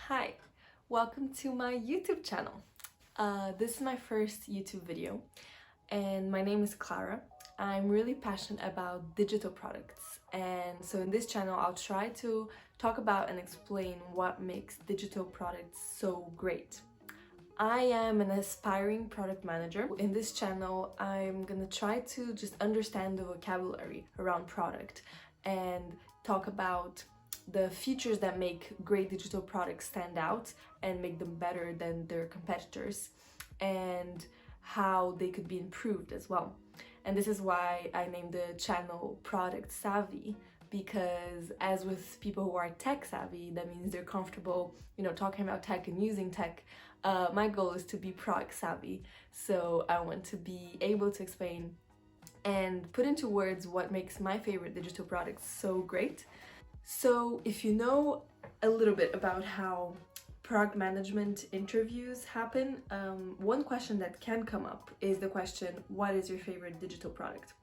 Hi, welcome to my YouTube channel. This is my first YouTube video and my name is Clara. I'm really passionate about digital products, and so in this channel I'll try to talk about and explain what makes digital products so great. I am an aspiring product manager. In this channel I'm gonna try to just understand the vocabulary around product and talk about the features that make great digital products stand out and make them better than their competitors, and how they could be improved as well. And this is why I named the channel Product Savvy, because as with people who are tech savvy, that means they're comfortable, talking about tech and using tech. My goal is to be product savvy, so I want to be able to explain and put into words what makes my favorite digital products so great. So if you know a little bit about how product management interviews happen, one question that can come up is the question, what is your favorite digital product?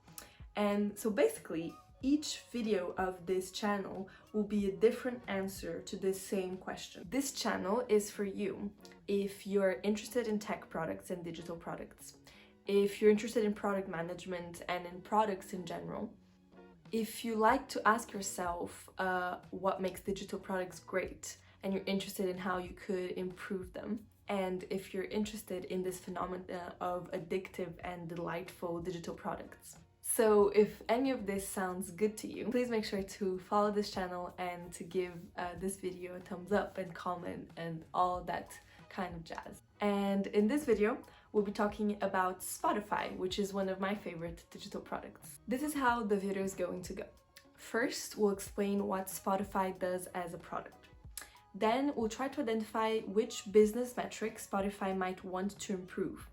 And so basically, each video of this channel will be a different answer to this same question. This channel is for you if you're interested in tech products and digital products, if you're interested in product management and in products in general, if you like to ask yourself what makes digital products great and you're interested in how you could improve them, and if you're interested in this phenomena of addictive and delightful digital products. So if any of this sounds good to you, please make sure to follow this channel and to give this video a thumbs up and comment and all that kind of jazz. And in this video, we'll be talking about Spotify, which is one of my favorite digital products. This is how the video is going to go. First, we'll explain what Spotify does as a product. Then we'll try to identify which business metrics Spotify might want to improve.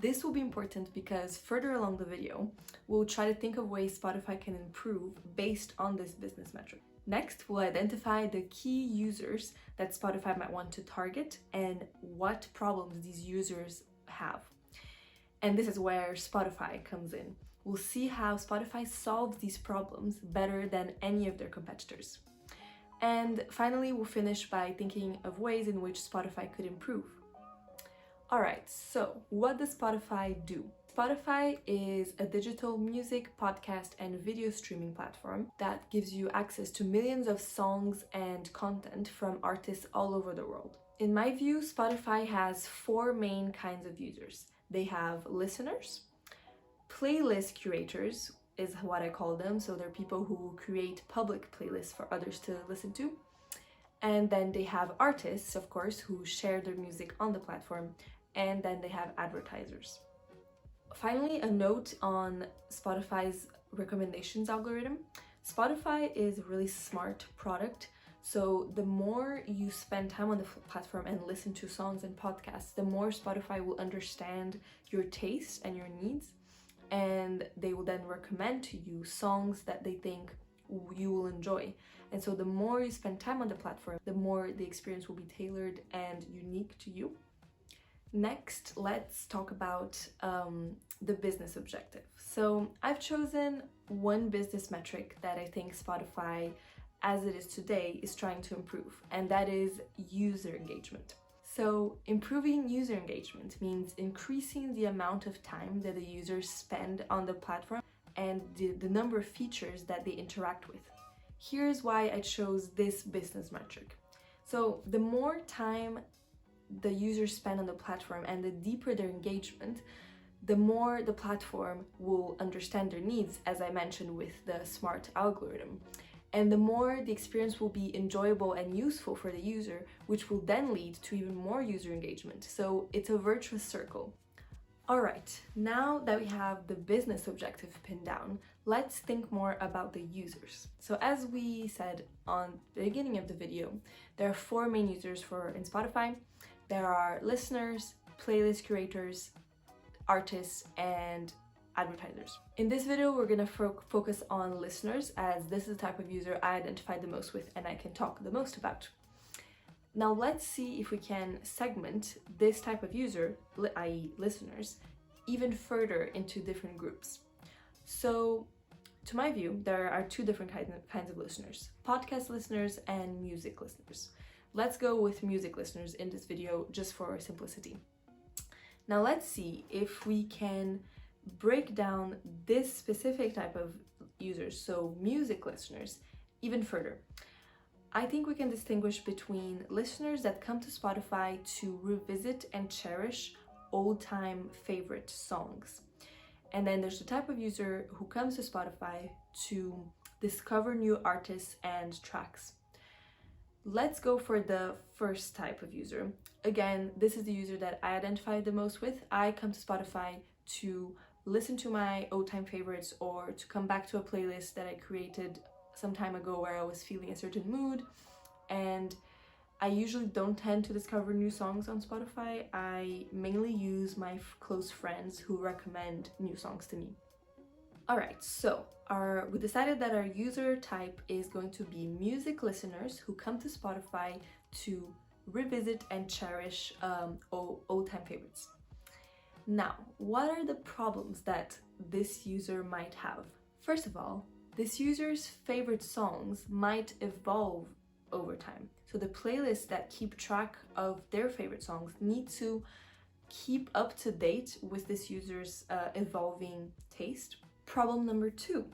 This will be important because further along the video, we'll try to think of ways Spotify can improve based on this business metric. Next, we'll identify the key users that Spotify might want to target and what problems these users have. And this is where Spotify comes in. We'll see how Spotify solves these problems better than any of their competitors. And finally, we'll finish by thinking of ways in which Spotify could improve. Alright, so what does Spotify do? Spotify is a digital music, podcast, and video streaming platform that gives you access to millions of songs and content from artists all over the world. In my view, Spotify has four main kinds of users. They have listeners, playlist curators is what I call them, so they're people who create public playlists for others to listen to. And then they have artists, of course, who share their music on the platform. And then they have advertisers. Finally, a note on Spotify's recommendations algorithm. Spotify is a really smart product, so the more you spend time on the platform and listen to songs and podcasts, the more Spotify will understand your tastes and your needs, and they will then recommend to you songs that they think you will enjoy. And so the more you spend time on the platform, the more the experience will be tailored and unique to you. Next, let's talk about the business objective. So I've chosen one business metric that I think Spotify, as it is today, is trying to improve, and that is user engagement. So improving user engagement means increasing the amount of time that the users spend on the platform and the number of features that they interact with. Here's why I chose this business metric. So the more time the users spend on the platform and the deeper their engagement, the more the platform will understand their needs, as I mentioned with the smart algorithm. And the more the experience will be enjoyable and useful for the user, which will then lead to even more user engagement. So it's a virtuous circle. Alright, now that we have the business objective pinned down, let's think more about the users. So as we said on the beginning of the video, there are four main users in Spotify. There are listeners, playlist curators, artists, and advertisers. In this video, we're gonna focus on listeners, as this is the type of user I identify the most with and I can talk the most about. Now let's see if we can segment this type of user, i.e. listeners, even further into different groups. So to my view, there are two different kinds of listeners: podcast listeners and music listeners. let's go with music listeners in this video just for simplicity. Now let's see if we can break down this specific type of users, so music listeners, even further. I think we can distinguish between listeners that come to Spotify to revisit and cherish old-time favorite songs. And then there's the type of user who comes to Spotify to discover new artists and tracks. Let's go for the first type of user. Again, this is the user that I identify the most with. I come to Spotify to listen to my old-time favorites or to come back to a playlist that I created some time ago where I was feeling a certain mood, and I usually don't tend to discover new songs on Spotify. I mainly use my close friends who recommend new songs to me. Alright, so we decided that our user type is going to be music listeners who come to Spotify to revisit and cherish old-time favorites. Now, what are the problems that this user might have? First of all, this user's favorite songs might evolve over time. So the playlists that keep track of their favorite songs need to keep up to date with this user's evolving taste. Problem number 2,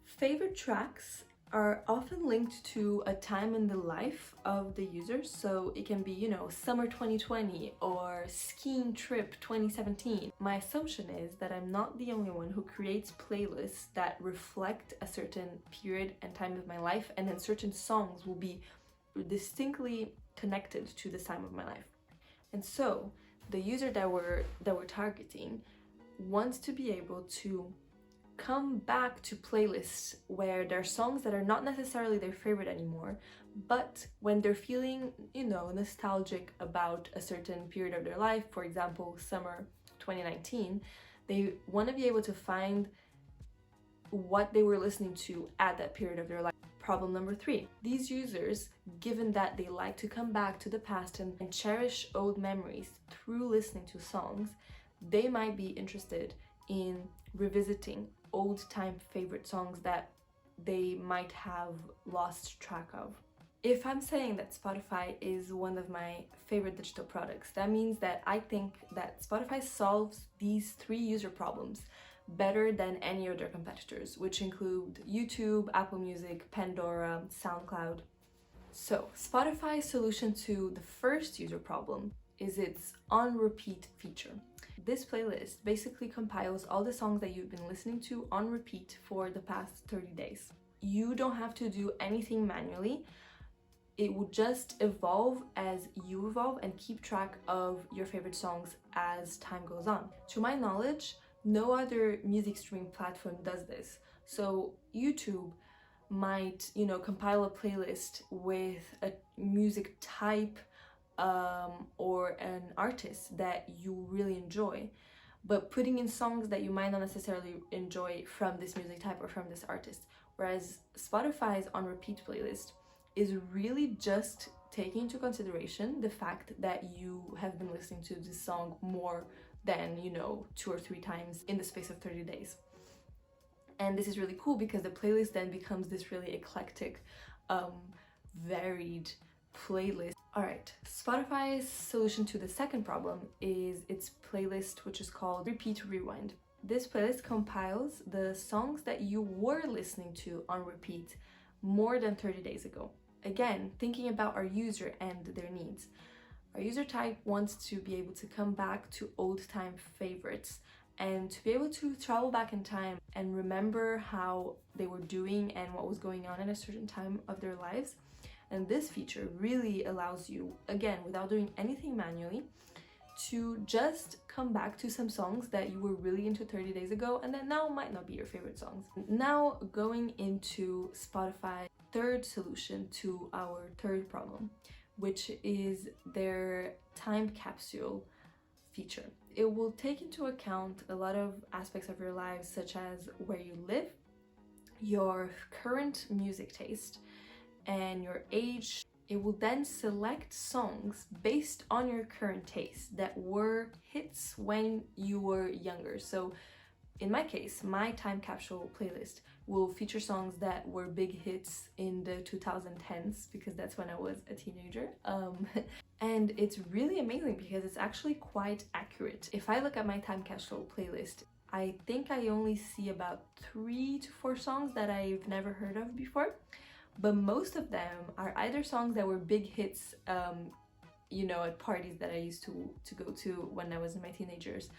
favorite tracks are often linked to a time in the life of the user. So it can be, you know, summer 2020 or skiing trip 2017. My assumption is that I'm not the only one who creates playlists that reflect a certain period and time of my life, and then certain songs will be distinctly connected to this time of my life. And so the user that we're targeting wants to be able to come back to playlists where there are songs that are not necessarily their favorite anymore, but when they're feeling, you know, nostalgic about a certain period of their life, for example, summer 2019, they want to be able to find what they were listening to at that period of their life. Problem number 3, these users, given that they like to come back to the past and cherish old memories through listening to songs, they might be interested in revisiting old-time favorite songs that they might have lost track of. If I'm saying that Spotify is one of my favorite digital products, that means that I think that Spotify solves these 3 user problems better than any of their competitors, which include YouTube, Apple Music, Pandora, SoundCloud. So Spotify's solution to the first user problem is its on repeat feature. This playlist basically compiles all the songs that you've been listening to on repeat for the past 30 days. You don't have to do anything manually. It will just evolve as you evolve and keep track of your favorite songs as time goes on. To my knowledge, no other music streaming platform does this. So YouTube might, you know, compile a playlist with a music type or an artist that you really enjoy, but putting in songs that you might not necessarily enjoy from this music type or from this artist. Whereas Spotify's on repeat playlist is really just taking into consideration the fact that you have been listening to this song more than, you know, 2 or 3 times in the space of 30 days. And this is really cool because the playlist then becomes this really eclectic, varied playlist. Alright, Spotify's solution to the second problem is its playlist, which is called Repeat Rewind. This playlist compiles the songs that you were listening to on repeat more than 30 days ago. Again, thinking about our user and their needs. Our user type wants to be able to come back to old-time favorites and to be able to travel back in time and remember how they were doing and what was going on at a certain time of their lives. And this feature really allows you, again, without doing anything manually, to just come back to some songs that you were really into 30 days ago and that now might not be your favorite songs. Now going into Spotify's third solution to our third problem, which is their time capsule feature. It will take into account a lot of aspects of your lives, such as where you live, your current music taste, and your age. It will then select songs based on your current taste that were hits when you were younger. So in my case, my time capsule playlist will feature songs that were big hits in the 2010s, because that's when I was a teenager. And it's really amazing because it's actually quite accurate. If I look at my time capsule playlist, I think I only see about 3 to 4 songs that I've never heard of before, but most of them are either songs that were big hits, you know, at parties that I used to go to when I was in my teenagers,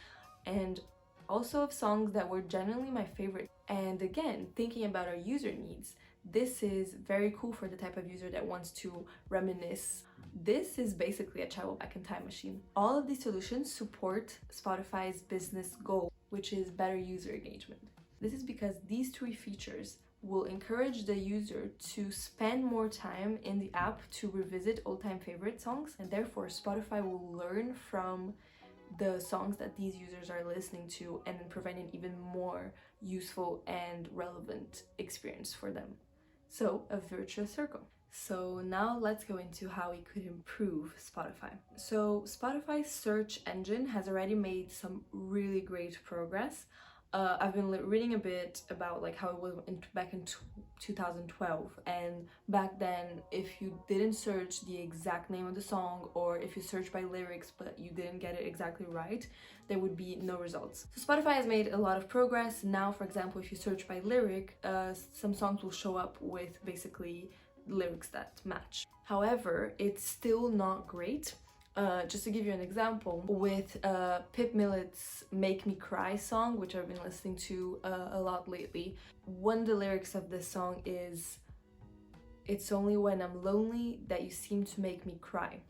and also of songs that were generally my favorite. And again, thinking about our user needs, this is very cool for the type of user that wants to reminisce. This is basically a travel back in time machine. All of these solutions support Spotify's business goal, which is better user engagement. This is because these 3 features will encourage the user to spend more time in the app to revisit old-time favorite songs, and therefore Spotify will learn from the songs that these users are listening to and provide an even more useful and relevant experience for them. So, a virtuous circle. So now let's go into how we could improve Spotify. So Spotify's search engine has already made some really great progress. I've been reading a bit about like how it was back in 2012, and back then if you didn't search the exact name of the song, or if you searched by lyrics but you didn't get it exactly right, there would be no results. So Spotify has made a lot of progress. Now, for example, if you search by lyric, some songs will show up with basically lyrics that match. However, it's still not great. Just to give you an example, with Pip Millet's Make Me Cry song, which I've been listening to a lot lately, one of the lyrics of this song is, "It's only when I'm lonely that you seem to make me cry."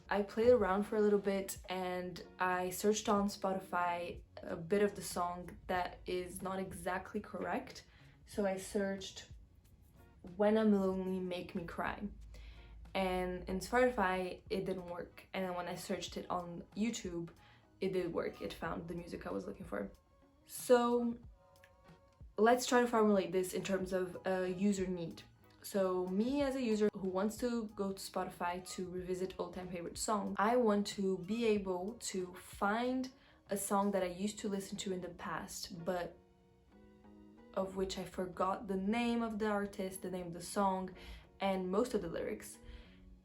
I played around for a little bit and I searched on Spotify a bit of the song that is not exactly correct. So I searched "When I'm Lonely, Make Me Cry." And in Spotify it didn't work, and then when I searched it on YouTube it did work. It found the music I was looking for. So let's try to formulate this in terms of a user need. So me as a user who wants to go to Spotify to revisit old-time favorite songs, I want to be able to find a song that I used to listen to in the past, but of which I forgot the name of the artist, the name of the song, and most of the lyrics,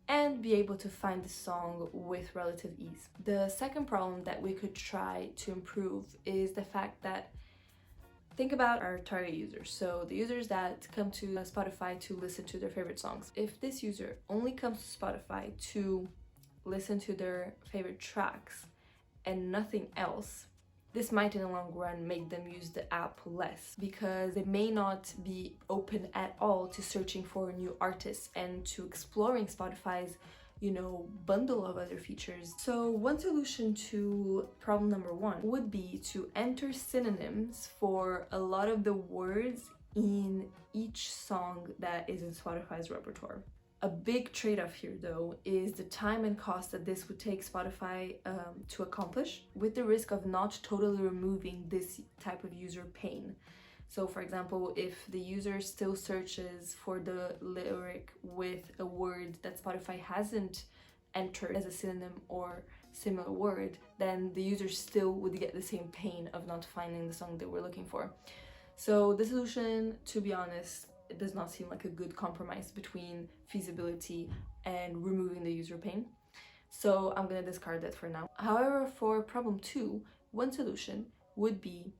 and be able to find the song with relative ease. The second problem that we could try to improve is the fact that, think about our target users, so the users that come to Spotify to listen to their favorite songs. If this user only comes to Spotify to listen to their favorite tracks and nothing else, this might in the long run make them use the app less, because they may not be open at all to searching for new artists and to exploring Spotify's, you know, bundle of other features. So one solution to problem number 1 would be to enter synonyms for a lot of the words in each song that is in Spotify's repertoire. A big trade-off here though is the time and cost that this would take Spotify to accomplish, with the risk of not totally removing this type of user pain. So for example, if the user still searches for the lyric with a word that Spotify hasn't entered as a synonym or similar word, then the user still would get the same pain of not finding the song they were looking for. So the solution, to be honest, it does not seem like a good compromise between feasibility and removing the user pain. So I'm gonna discard that for now. However, for problem 2, one solution would be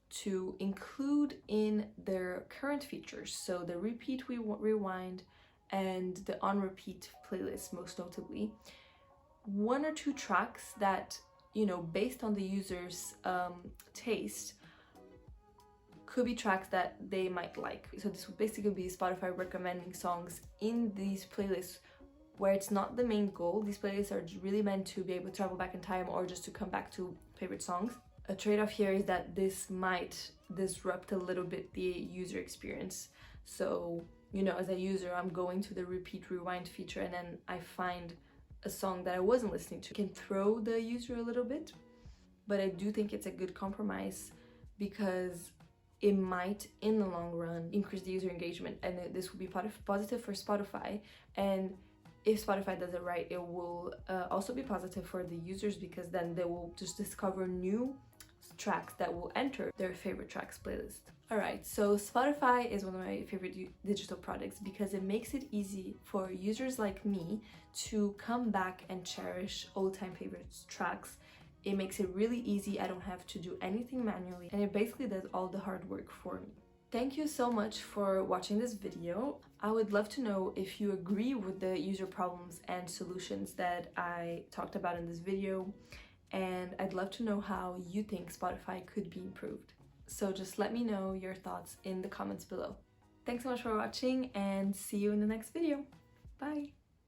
to include in their current features, so the repeat, rewind, and the on repeat playlist, most notably, 1 or 2 tracks that, you know, based on the user's taste, could be tracks that they might like. So this would basically be Spotify recommending songs in these playlists where it's not the main goal. These playlists are really meant to be able to travel back in time or just to come back to favorite songs. A trade-off here is that this might disrupt a little bit the user experience. So, you know, as a user, I'm going to the repeat rewind feature and then I find a song that I wasn't listening to. It can throw the user a little bit, but I do think it's a good compromise because it might, in the long run, increase the user engagement, and this will be positive for Spotify. And if Spotify does it right, it will also be positive for the users, because then they will just discover new tracks that will enter their favorite tracks playlist. Alright, so Spotify is one of my favorite digital products because it makes it easy for users like me to come back and cherish old-time favorite tracks. It makes it really easy, I don't have to do anything manually, and it basically does all the hard work for me. Thank you so much for watching this video. I would love to know if you agree with the user problems and solutions that I talked about in this video, and I'd love to know how you think Spotify could be improved. So just let me know your thoughts in the comments below. Thanks so much for watching and see you in the next video. Bye!